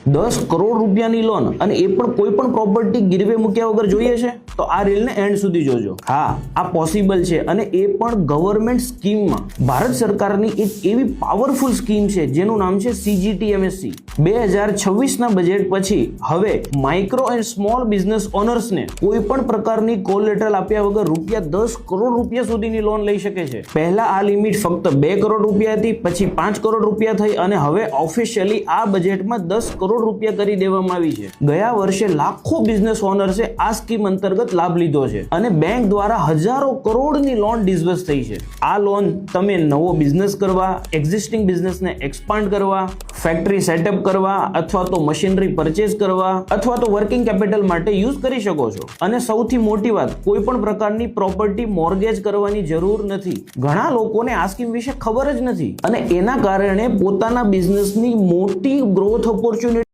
10 કરોડ રૂપિયાની લોન, અને એ પણ કોઈ પણ પ્રોપર્ટી ગીરવે મૂક્યા વગર જોઈએ છે તો આ રીલને એન્ડ સુધી જોજો. હા, આ પોસિબલ છે, અને એ પણ ગવર્મેન્ટ સ્કીમમાં. ભારત સરકારની એક એવી પાવરફુલ સ્કીમ છે જેનું નામ છે CGTMSE. 2026ના બજેટ પછી હવે માઇક્રો એન્ડ સ્મોલ બિઝનેસ ઓનર્સને કોઈ પણ પ્રકારની કોલેટરલ આપ્યા વગર ₹10 કરોડ સુધીની લોન લઈ શકે છે. પહેલા આ લિમિટ ફક્ત 2 કરોડ રૂપિયા હતી, પછી 5 કરોડ રૂપિયા થઈ, અને હવે ઓફિશિયલી આ બજેટમાં 10 કરોડ રૂપિયા કરી દેવામાં આવી છે. ગયા વર્ષે લાખો બિઝનેસ ઓનર્સે આ સ્કીમ અંતર્ગત લાભ લીધો છે, અને બેંક દ્વારા હજારો કરોડની લોન ડિસ્બર્સ થઈ છે. આ લોન તમે નવો બિઝનેસ કરવા, એક્ઝિસ્ટિંગ બિઝનેસને એક્સપાન્ડ કરવા, ફેક્ટરી સેટઅપ કરવા, અથવા તો મશીનરી પરચેઝ કરવા, અથવા તો વર્કિંગ કેપિટલ માટે યુઝ કરી શકો છો. અને સૌથી મોટી વાત, કોઈ પણ પ્રકારની પ્રોપર્ટી મોર્ગેજ કરવાની જરૂર નથી. ઘણા લોકોને આ સ્કીમ વિશે ખબર જ નથી, અને એના કારણે પોતાના બિઝનેસની મોટી ગ્રોથ ઓપોર્ચ્યુનિટી